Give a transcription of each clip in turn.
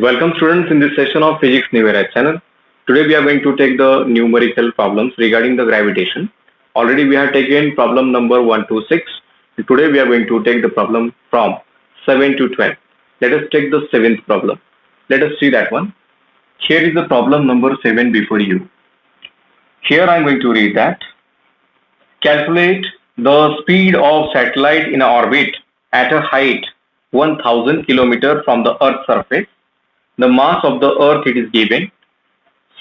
Welcome students in this session of Physics New Era channel. Today we are going to take the numerical problems regarding the gravitation. Already we have taken problem number 1 to 6. Today we are going to take the problem from 7 to 12. Let us take the 7th problem. Let us see that one. Here is the problem number 7 before you. Here I am going to read that. Calculate the speed of satellite in orbit at a height 1000 km from the Earth's surface. The mass of the Earth it is given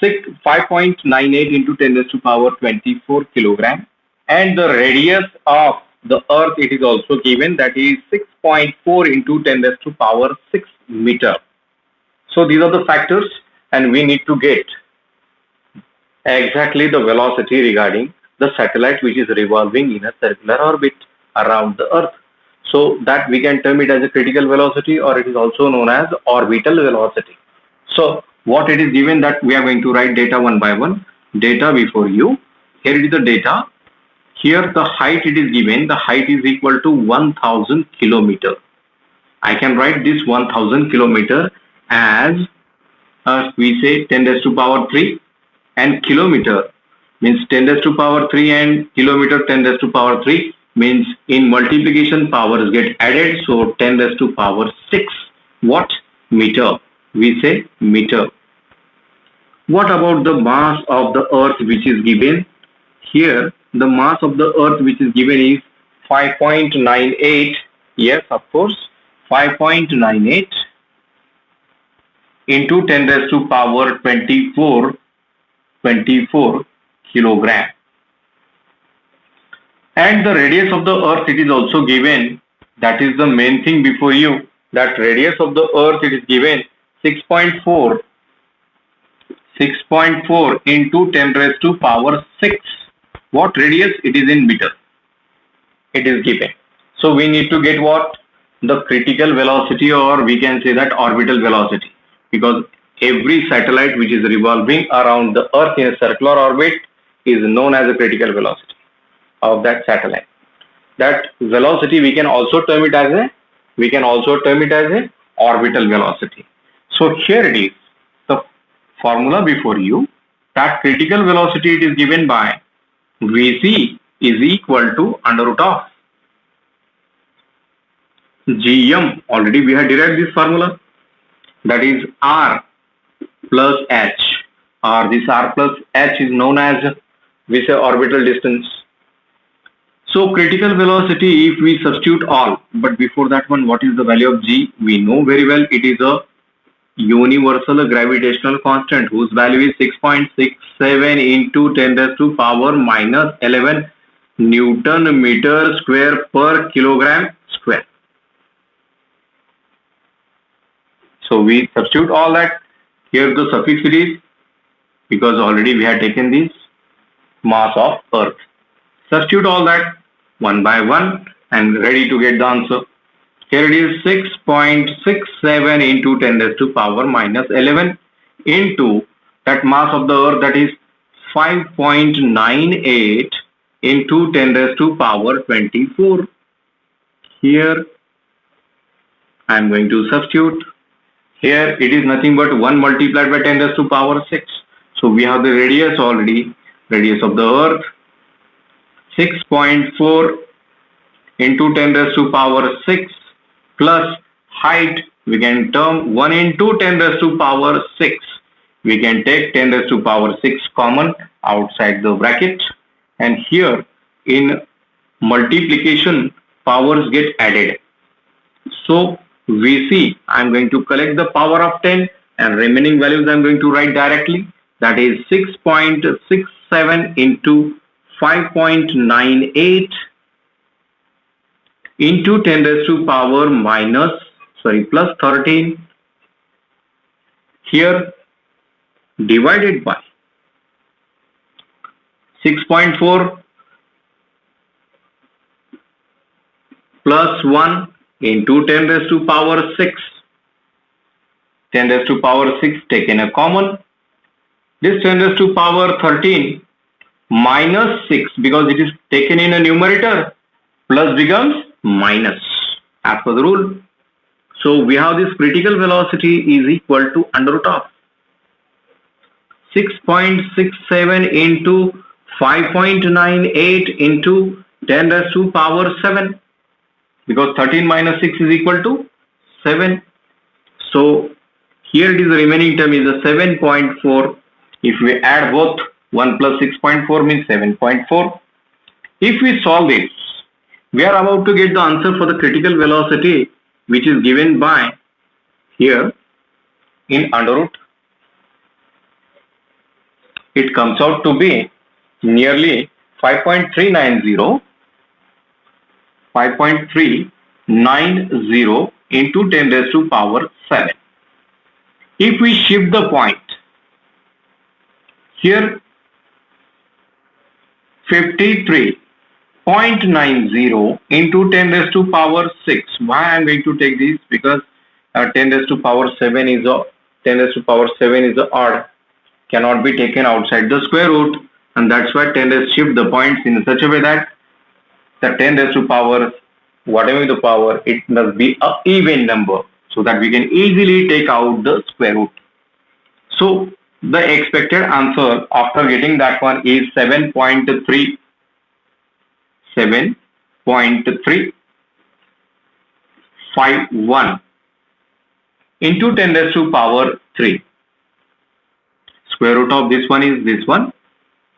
5.98 into 10 raised to power 24 kilogram, and the radius of the Earth it is also given, that is 6.4 into 10 raised to power 6 meter. So these are the factors, and we need to get exactly the velocity regarding the satellite which is revolving in a circular orbit around the Earth. So that we can term it as a critical velocity, or it is also known as orbital velocity. So what it is given, that we are going to write data one by one. Data before you. Here it is the data. Here the height it is given. The height is equal to 1000 kilometer. I can write this 1000 kilometer as we say 10 raised to power 3, and kilometer means 10 raised to power 3, and kilometer 10 raised to power 3 means in multiplication powers get added, so 10 raised to power 6 what meter, we say meter. What about the mass of the Earth which is given? Here the mass of the Earth which is given is 5.98, yes of course, 5.98 into 10 raised to power 24 kilogram. And the radius of the Earth it is also given. That is the main thing before you, that radius of the Earth it is given 6.4 into 10 raised to power 6. What radius? It is in meter. It is given. So we need to get what? The critical velocity, or we can say that orbital velocity, because every satellite which is revolving around the Earth in a circular orbit is known as a critical velocity of that satellite. That velocity we can also term it as a orbital velocity. So here it is, the formula before you, that critical velocity it is given by Vc is equal to under root of Gm. Already we have derived this formula, that is R plus H, or this R plus H is known as, we say, orbital distance. So critical velocity, if we substitute all, but before that one, what is the value of G? We know very well, it is a universal gravitational constant whose value is 6.67 into 10 raised to power minus 11 Newton meter square per kilogram square. So we substitute all that. Here the suffix it is, because already we had taken this mass of Earth. Substitute all that one by one and ready to get the answer. Here it is 6.67 into 10 raised to power minus 11 into that mass of the Earth, that is 5.98 into 10 raised to power 24. Here I am going to substitute. Here it is nothing but 1 multiplied by 10 raised to power 6. So we have the radius already, radius of the Earth 6.4 into 10 raised to power 6 plus height, we can term 1 into 10 raised to power 6. We can take 10 raised to power 6 common outside the bracket, and here in multiplication powers get added. So Vc, I am going to collect the power of 10, and remaining values I am going to write directly, that is 6.67 into 5.98 into 10 raised to power plus 13, here divided by 6.4 plus 1 into 10 raised to power 6. 10 raised to power 6 taken a common. This 10 raised to power 13 minus 6, because it is taken in a numerator, plus becomes minus as per the rule. So we have this critical velocity is equal to under root of 6.67 into 5.98 into 10 raised to power 7, because 13 minus 6 is equal to 7. So here it is, the remaining term is a 7.4. If we add both, 1 plus 6.4 means 7.4. If we solve this, we are about to get the answer for the critical velocity, which is given by here in under root. It comes out to be nearly 5.390 into 10 raised to power 7. If we shift the point here, 53.90 into 10 raised to power 6. Why I am going to take this? Because 10 raised to power 7 is a 10 raised to power 7 is a odd, cannot be taken outside the square root, and that's why 10 raised shift the points in such a way that the 10 raised to power, whatever the power, it must be a even number, so that we can easily take out the square root. So the expected answer after getting that one is 7.3 7.351 into 10 raised to power 3. Square root of this one is this one,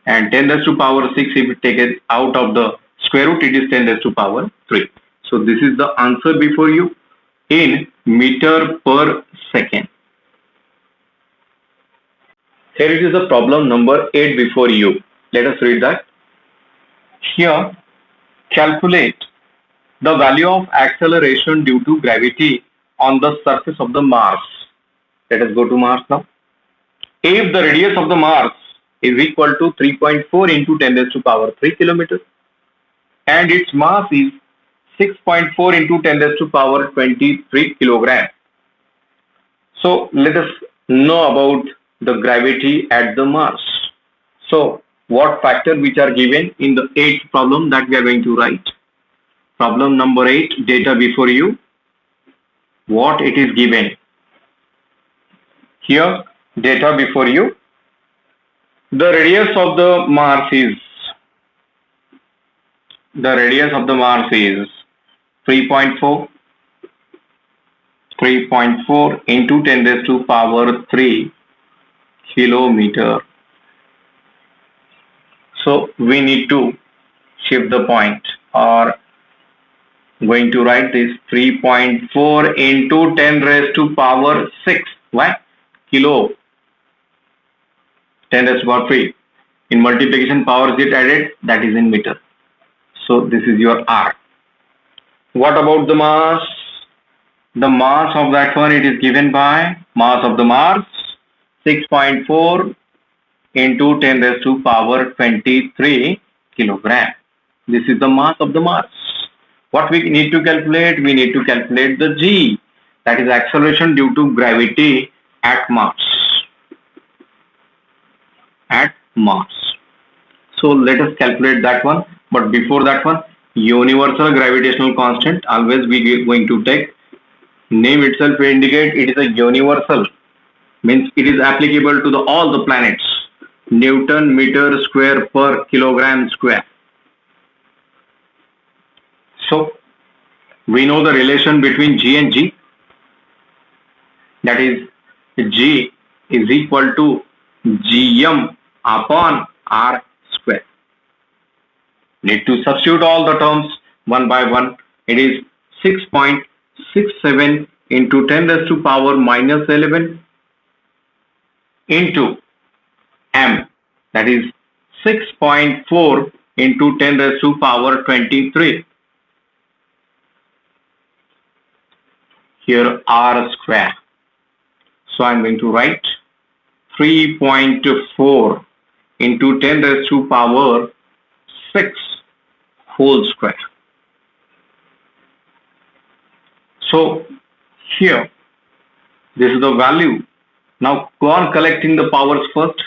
and 10 raised to power 6, if we take it out of the square root, it is 10 raised to power 3. So this is the answer before you in meter per second. Here it is the problem number 8 before you. Let us read that. Here, calculate the value of acceleration due to gravity on the surface of the Mars. Let us go to Mars now. If the radius of the Mars is equal to 3.4 into 10 raised to power 3 kilometers, and its mass is 6.4 into 10 raised to power 23 kilograms. So let us know about the gravity at the Mars. So what factor which are given in the 8th problem that we are going to write. Problem number 8, data before you. What it is given. Here, data before you. The radius of the Mars is 3.4 into 10 raised to power 3 kilometer. So we need to shift the point, or going to write this 3.4 into 10 raised to power 6. Why? Kilo. 10 raised to power 3. In multiplication, powers get added, that is in meter. So this is your R. What about the mass? The mass of that one, it is given by mass of the Mars 6.4 into 10 raised to power 23 kilogram. This is the mass of the Mars. What we need to calculate? We need to calculate the G, that is acceleration due to gravity at Mars. At Mars. So let us calculate that one. But before that one, universal gravitational constant, always we are going to take. Name itself indicate it is a universal, means it is applicable to all the planets. Newton meter square per kilogram square. So we know the relation between G and G, that is G is equal to Gm upon R square. Need to substitute all the terms one by one. It is 6.67 into 10 raised to power minus 11 into M, that is 6.4 into 10 raised to power 23. Here R square. So I'm going to write 3.4 into 10 raised to power 6 whole square. So here, this is the value. Now go on collecting the powers first.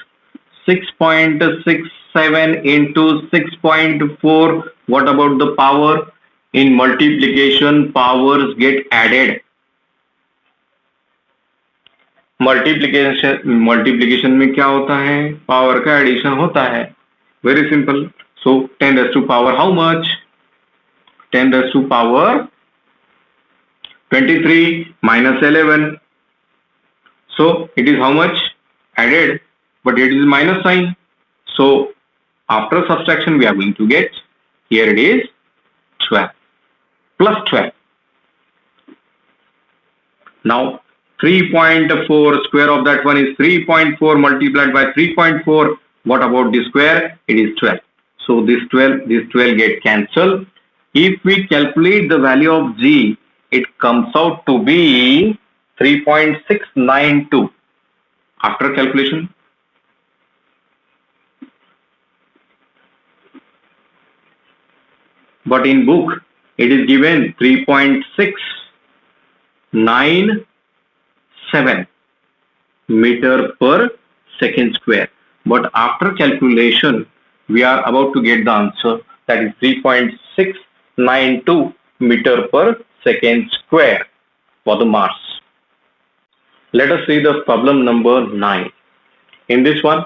6.67 into 6.4. What about the power? In multiplication, powers get added. Multiplication में क्या होता है, power का addition होता है, very simple. So 10 raised to power how much, 10 raised to power 23 minus 11. So it is how much added, but it is minus sign. So after subtraction we are going to get, here it is 12 plus 12. Now 3.4 square of that one is 3.4 multiplied by 3.4. What about the square? It is 12. So this 12 get cancelled. If we calculate the value of G, it comes out to be 3.692 after calculation. But in book it is given 3.697 meter per second square. But after calculation we are about to get the answer, that is 3.692 meter per second square for the mass. Let us see the problem number 9. In this one,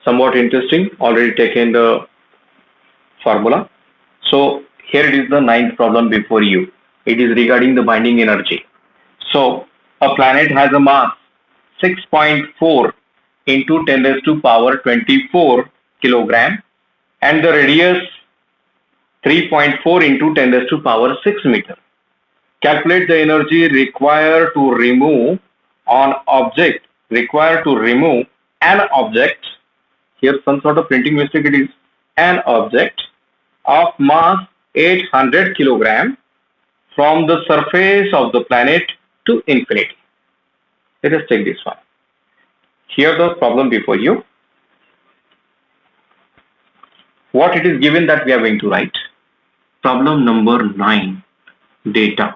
somewhat interesting, already taken the formula. So here it is the 9th problem before you. It is regarding the binding energy. So a planet has a mass 6.4 into 10 raised to power 24 kilogram and the radius 3.4 into 10 raised to power 6 meter. Calculate the energy required to remove an object. Here some sort of printing mistake, it is an object of mass 800 kilogram from the surface of the planet to infinity. Let us take this one. Here the problem before you. What it is given that we are going to write. Problem number 9. Data.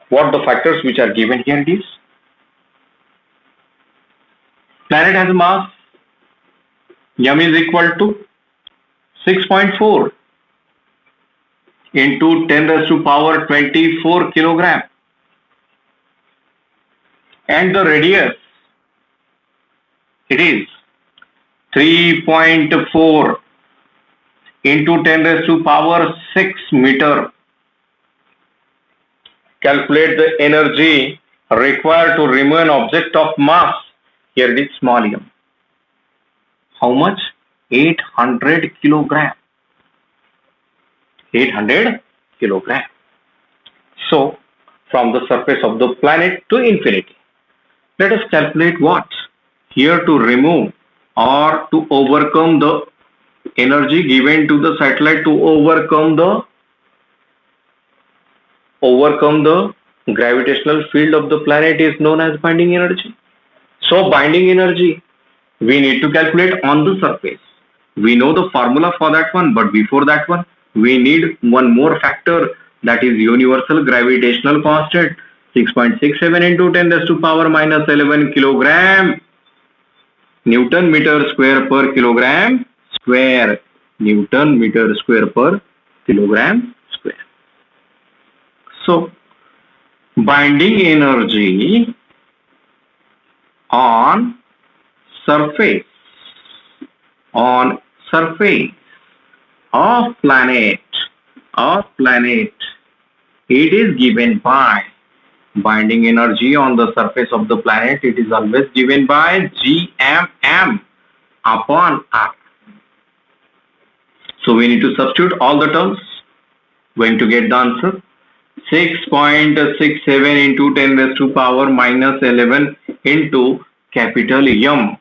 What the factors which are given here it is. Planet has a mass m is equal to 6.4 into 10 raised to power 24 kilogram and the radius it is 3.4 into 10 raised to power 6 meter. Calculate the energy required to remove an object of mass, here it is small m. How much? 800 kilogram. 800 kilogram. So from the surface of the planet to infinity. Let us calculate what? Here to remove or to overcome the energy given to the satellite to overcome the gravitational field of the planet is known as binding energy. So binding energy we need to calculate on the surface. We know the formula for that one, but before that one we need one more factor, that is universal gravitational constant. 6.67 into 10 raised to power minus 11 kilogram Newton meter square per kilogram square. Newton meter square per kilogram square. So binding energy on surface of planet, it is given by binding energy on the surface of the planet, it is always given by Gmm upon R. So we need to substitute all the terms, going to get the answer. 6.67 into 10 raised to power minus 11 into capital M.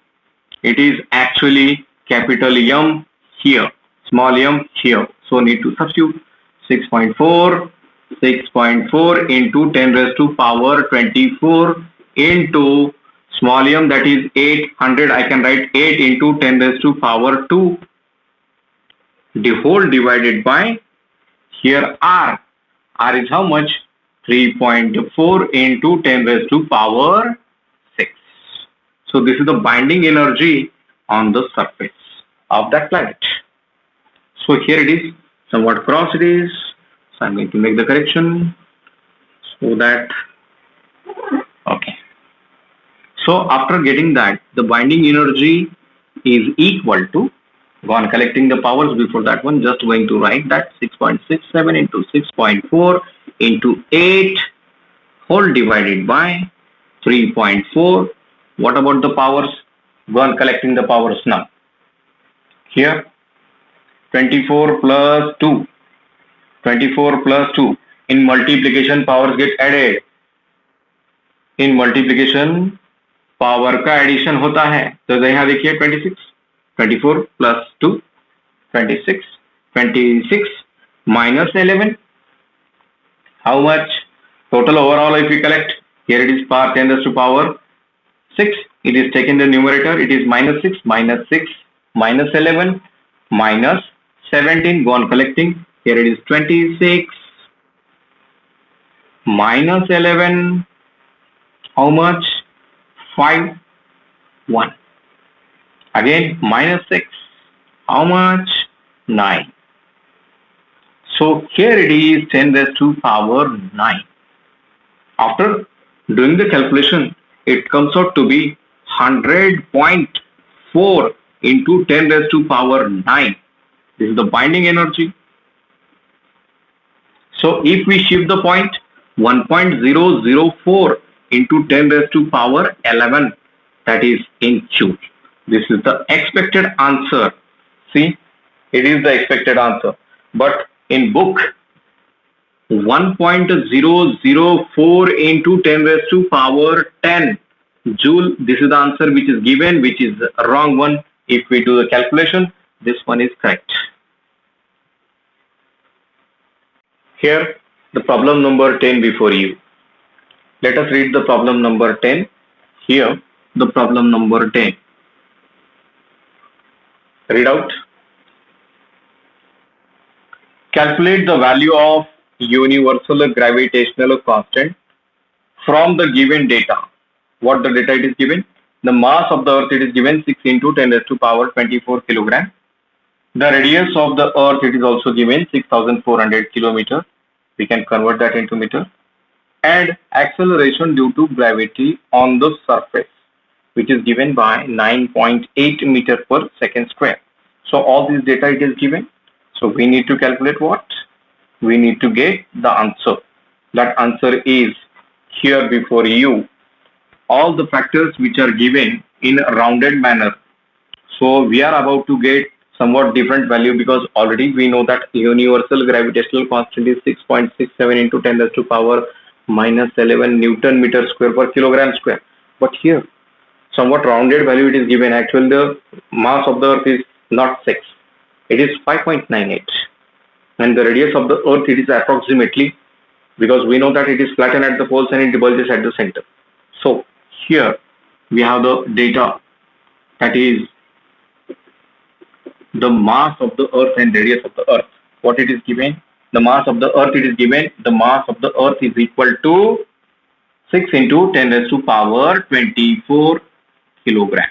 It is actually capital M here, small m here. So need to substitute 6.4 into 10 raised to power 24 into small m, that is 800. I can write 8 into 10 raised to power 2, the whole divided by here R. R is how much? 3.4 into 10 raised to power 6. So this is the binding energy on the surface of that planet. So here it is, somewhat cross it is. So I'm going to make the correction. So that, okay. So after getting that, the binding energy is equal to, go on collecting the powers before that one, just going to write that 6.67 into 6.4 into 8 whole divided by 3.4. What about the powers? Go on collecting the powers now. Here 24 plus 2, 24 plus 2. In multiplication powers get added. In multiplication power का addition होता है, तो यहाँ देखिए 26, 24 plus 2, 26, 26 minus 11. How much? Total overall if we collect, here it is power 10 raised to power 6. It is taken the numerator, it is minus 6, minus 6, minus 11, minus 17. Go on collecting. Here it is 26, minus 11. How much? 5, 1. Again, minus 6. How much? 9. So here it is 10 raised to power 9. After doing the calculation, it comes out to be 100.4 into 10 raised to power 9. This is the binding energy. So if we shift the point, 1.004 into 10 raised to power 11, that is in joule. This is the expected answer. See, it is the expected answer. But in book, 1.004 into 10 raised to power 10 joule, this is the answer which is given, which is a wrong one. If we do the calculation, this one is correct. Here, the problem number 10 before you. Let us read the problem number 10. Here, the problem number 10. Read out. Calculate the value of universal gravitational constant from the given data. What the data it is given? The mass of the earth it is given 6 into 10 raised to power 24 kilogram. The radius of the earth it is also given 6,400 kilometer. We can convert that into meter. And acceleration due to gravity on the surface, which is given by 9.8 meter per second square. So all these data it is given. So we need to calculate what? We need to get the answer. That answer is here before you. All the factors which are given in a rounded manner. So we are about to get somewhat different value because already we know that universal gravitational constant is 6.67 into 10 raised to power minus 11 Newton meter square per kilogram square. But here, somewhat rounded value it is given. Actually, the mass of the earth is not 6. It is 5.98. And the radius of the earth it is approximately, because we know that it is flattened at the poles and it bulges at the center. So here we have the data, that is the mass of the earth and radius of the earth. What it is given? The mass of the earth it is given. The mass of the earth is equal to 6 into 10 raised to power 24 kilogram.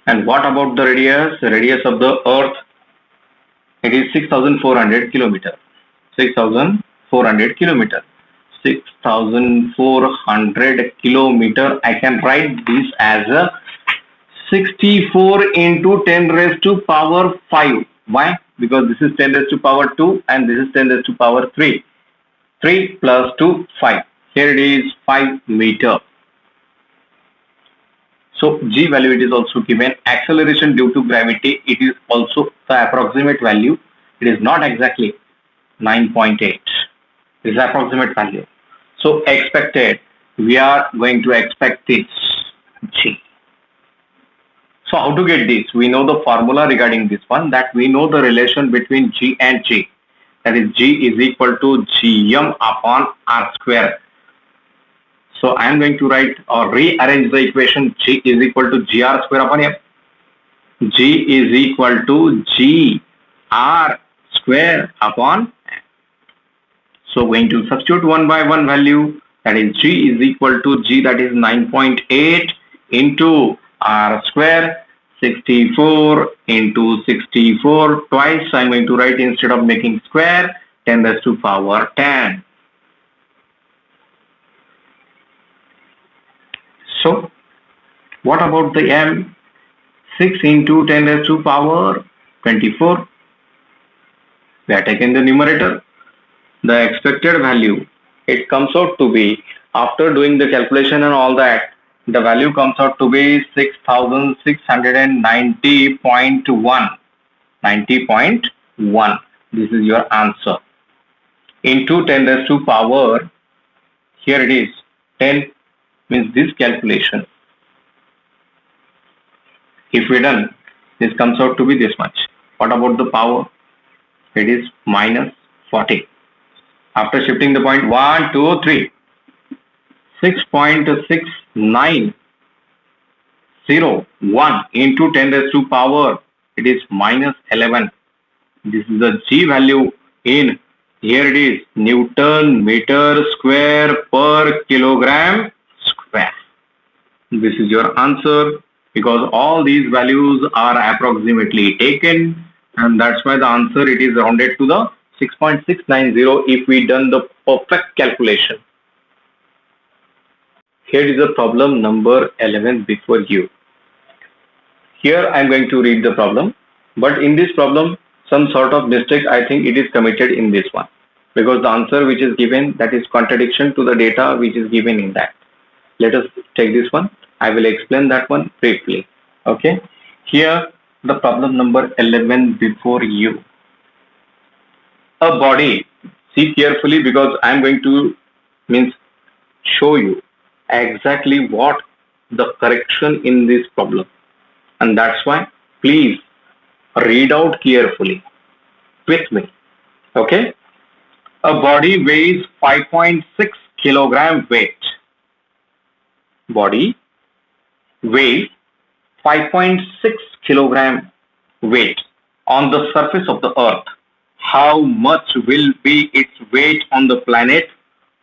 And what about the radius? The radius of the earth, it is 6,400 kilometer. 6,400 kilometer. 6,400 kilometer. I can write this as a 64 into 10 raised to power 5. Why? Because this is 10 raised to power 2 and this is 10 raised to power 3. 3 plus 2, 5. Here it is 5 meter. So G value it is also given. Acceleration due to gravity, it is also the approximate value. It is not exactly 9.8. It is approximate value. So expected, we are going to expect this G. So how to get this? We know the formula regarding this one, that we know the relation between G and G. That is G is equal to Gm upon R square. So I am going to write or rearrange the equation. G is equal to Gr square upon M. G is equal to Gr square upon M. So going to substitute one by one value, that is G is equal to G, that is 9.8 into R square, 64 into 64 twice. I am going to write, instead of making square, 10 raised to power 10. So what about the m? 6 into 10 raised to power 24. We are taking the numerator. The expected value, it comes out to be, after doing the calculation and all that, the value comes out to be 6690.1. 90.1. This is your answer. Into 10 raised to power, here it is, 10 means this calculation. If we done, this comes out to be this much. What about the power? It is minus 40. After shifting the point 1, 2, 3, 6.6901 into 10 raised to power, it is minus 11. This is the G value in, here it is, Newton meter square per kilogram square. This is your answer, because all these values are approximately taken, and that's why the answer, it is rounded to the 6.690 if we done the perfect calculation. Here is the problem number 11 before you. Here I am going to read the problem, but in this problem some sort of mistake I think it is committed in this one, because the answer which is given, that is contradiction to the data which is given in that. Let us take this one. I will explain that one briefly. Okay. Here the problem number 11 before you. A body, see carefully, because I am going to show you exactly what the correction in this problem, and that's why please read out carefully with me. Okay. A body weighs 5.6 kilogram weight. Body weighs 5.6 kilogram weight on the surface of the earth. How much will be its weight on the planet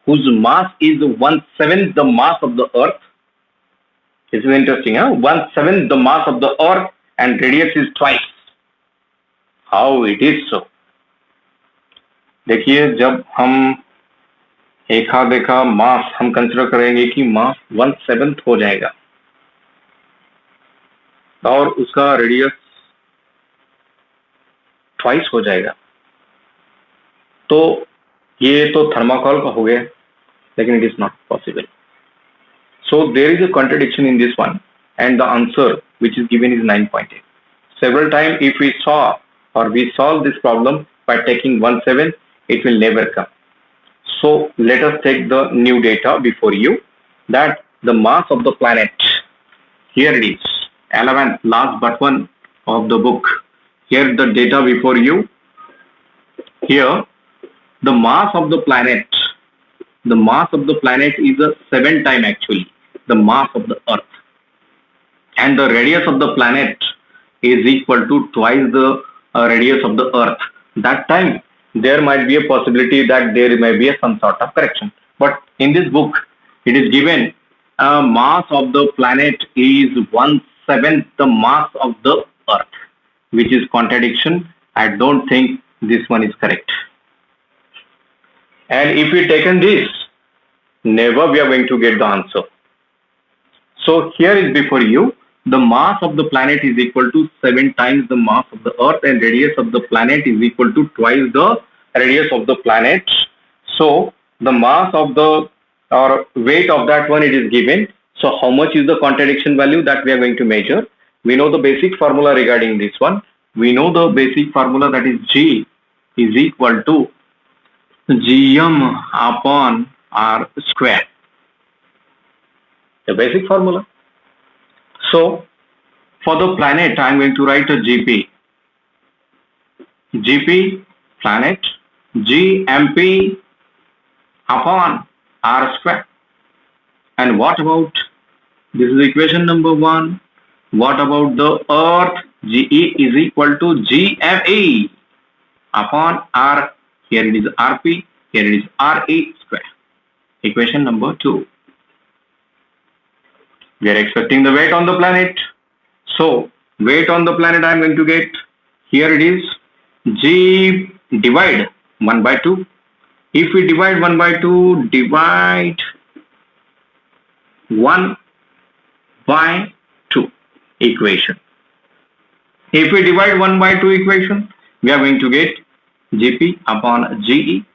whose mass is 1/7 the mass of the earth? This is interesting, huh? 1/7 the mass of the earth and radius is twice. How it is so? देखिए, जब हम एका देखा मास हम consider करेंगे कि मास 1/7 हो जाएगा और उसका रेडियस ट्वाइस हो जाएगा, तो ये तो थर्माकोल का हो गया, लेकिन it is not possible. So there is a contradiction in this one, and the answer which is given is 9.8. Several times if we saw or we solve this problem by taking 1/7, it will never come. So let us take the new data before you, that the mass of the planet, here it is, 11th last but one of the book. Here the data before you. Here the mass of the planet, the mass of the planet is a 7 time actually the mass of the earth, and the radius of the planet is equal to twice the radius of the earth. That time there might be a possibility that there may be some sort of correction, but in this book it is given mass of the planet is 1/7 the mass of the earth, which is contradiction. I don't think this one is correct, and if we taken this, never we are going to get the answer. So here is before you, the mass of the planet is equal to 7 times the mass of the earth, and radius of the planet is equal to twice the radius of the planet. So the mass of the or weight of that one, it is given. So how much is the contradiction value that we are going to measure? We know the basic formula regarding this one. We know the basic formula, that is G is equal to Gm upon R square. The basic formula. So for the planet, I am going to write a GP. GP planet, GMP upon R square. And what about, this is equation number 1. What about the earth? GE is equal to GME upon R. Here it is RP, here it is RE square. Equation number 2. We are expecting the weight on the planet. So weight on the planet I am going to get, here it is G divide 1/2. If we divide 1/2, divide 1 by 2 equation. If we divide 1 by 2 equation, we are going to get Gp upon Ge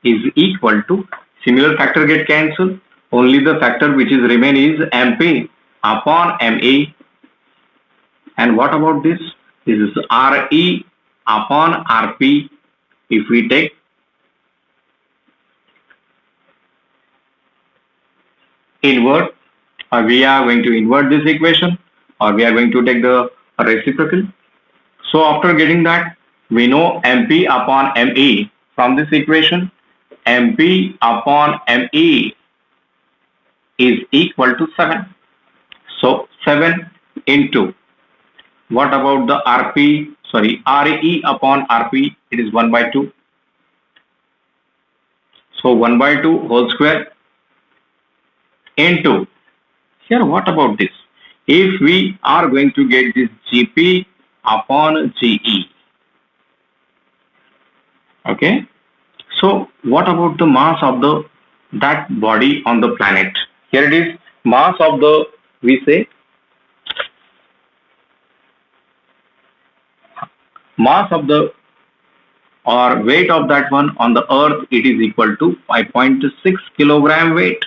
is equal to, similar factor get cancelled, only the factor which is remain is Mp upon Ma. And what about this? This is Re upon Rp. If we take invert, or we are going to invert this equation, or we are going to take the reciprocal. So after getting that, we know Mp upon Me from this equation. Mp upon Me is equal to 7. So 7 into, what about the Rp? Sorry, Re upon Rp, it is 1 by 2. So 1 by 2 whole square into, here what about this? If we are going to get this Gp upon Ge, okay, so what about the mass of the that body on the planet? Here it is, mass of the, we say, mass of the or weight of that one on the earth, it is equal to 5.6 kilogram weight.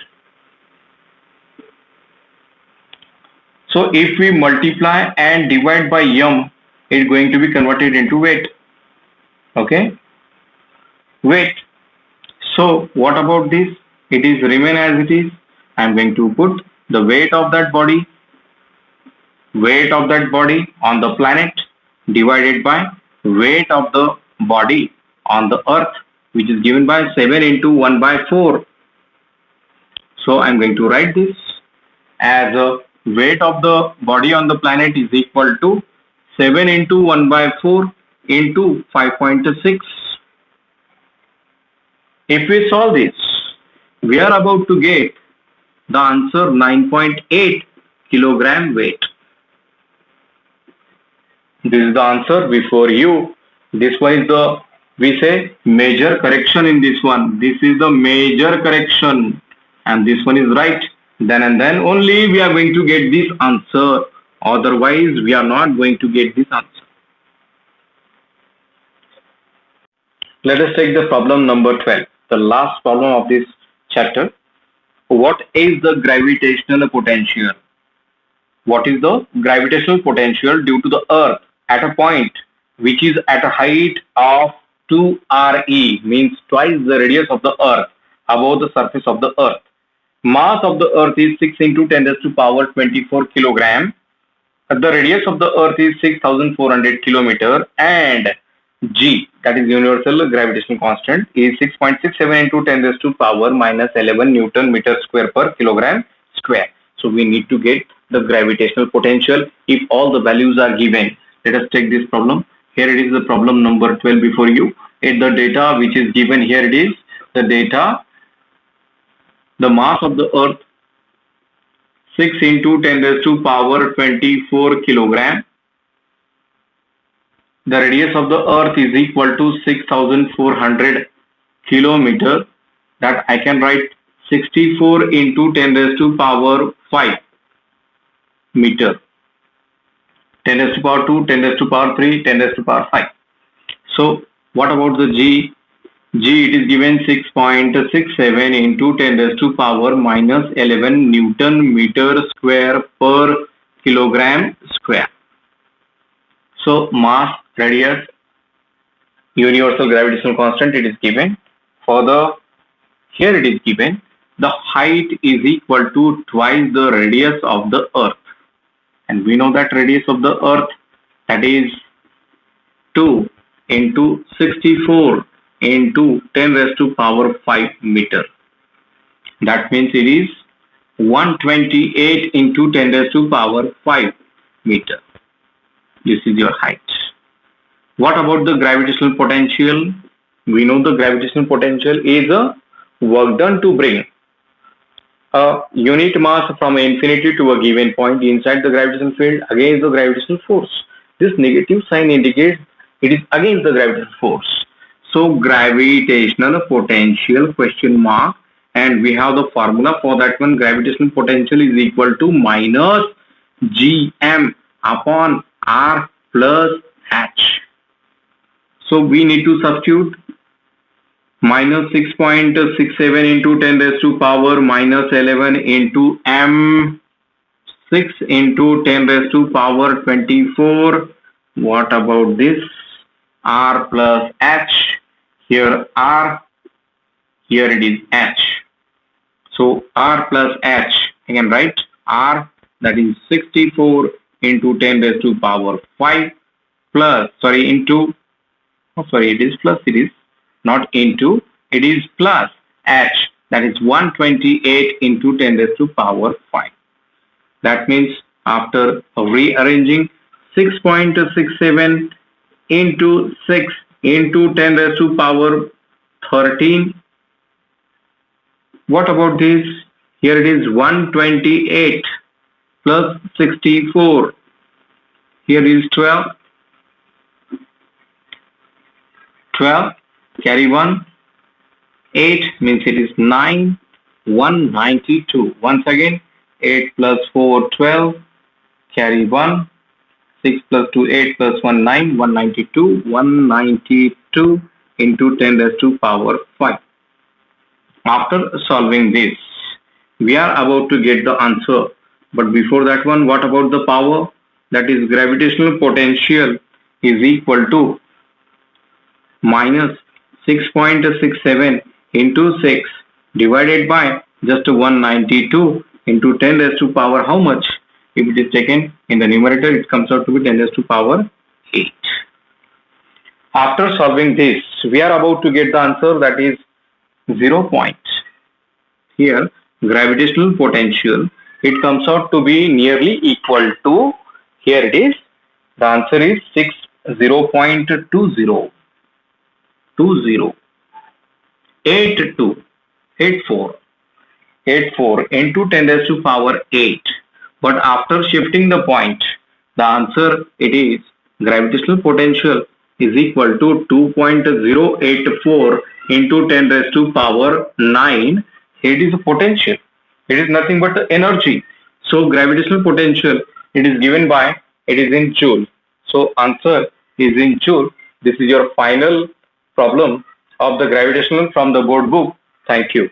So if we multiply and divide by m, it's going to be converted into weight. Okay, weight. So what about this? It is remain as it is. I'm going to put the weight of that body on the planet divided by weight of the body on the earth, which is given by 7 into 1 by 4. So I'm going to write this as a weight of the body on the planet is equal to 7 into 1 by 4 into 5.6. If we solve this, we are about to get the answer 9.8 kilogram weight. This is the answer before you. This one is the, we say, major correction in this one. This is the major correction and this one is right. Then and then only we are going to get this answer. Otherwise, we are not going to get this answer. Let us take the problem number 12, the last problem of this chapter. What is the gravitational potential? What is the gravitational potential due to the earth at a point which is at a height of 2 Re, means twice the radius of the earth above the surface of the earth. Mass of the earth is 6 into 10 raised to power 24 kilogram. The radius of the earth is 6,400 kilometer and G, that is universal gravitational constant, is 6.67 into 10 raised to power minus 11 Newton meter square per kilogram square. So we need to get the gravitational potential if all the values are given. Let us take this problem. Here it is the problem number 12 before you. In the data which is given here, it is the data, the mass of the earth 6 into 10 raised to power 24 kilogram. The radius of the earth is equal to 6,400 kilometer. That I can write 64 into 10 raised to power 5 meter. 10 raised to power 2, 10 raised to power 3, 10 raised to power 5. So what about the G? G, it is given 6.67 into 10 raised to power minus 11 Newton meter square per kilogram square. So mass, radius, universal gravitational constant, it is given. For the, here it is given, the height is equal to twice the radius of the earth. And we know that radius of the earth, that is 2 into 64 into 10 raised to power 5 meter. That means it is 128 into 10 raised to power 5 meter. This is your height. What about the gravitational potential? We know the gravitational potential is a work done to bring a unit mass from infinity to a given point inside the gravitational field against the gravitational force. This negative sign indicates it is against the gravitational force. So gravitational potential question mark, and we have the formula for that one. Gravitational potential is equal to minus gm upon r plus h. So we need to substitute minus 6.67 into 10 raised to power minus 11 into m 6 into 10 raised to power 24. What about this? R plus H. Here R, here it is H. So R plus H, I can write R, that is 64 into 10 raised to power 5 plus, sorry, into, oh sorry, it is plus, it is not into, it is plus H, that is 128 into 10 raised to power 5. That means after rearranging 6.67 into 6 into 10 raised to power 13. What about this? Here it is 128 plus 64. Here is 12. 12, carry 1. 8 means it is 9. 192. Once again, 8 plus 4, 12. Carry 1. 6 plus 2, 8 plus 1, 9. 192. 192 into 10 raised to power 5. After solving this, we are about to get the answer. But before that one, what about the power? That is gravitational potential is equal to minus 6.67 into 6 divided by just 192 into 10 raised to power how much? If it is taken in the numerator, it comes out to be 10 raised to power 8. After solving this, we are about to get the answer, that is 0 point. Here, gravitational potential, it comes out to be nearly equal to, here it is, the answer is 0.20. 84 into 10 raised to power 8. But after shifting the point, the answer, it is gravitational potential is equal to 2.084 into 10 raised to power 9. It is a potential. It is nothing but the energy. So gravitational potential, it is given by, it is in joule. So answer is in joule. This is your final problem of the gravitational from the board book. Thank you.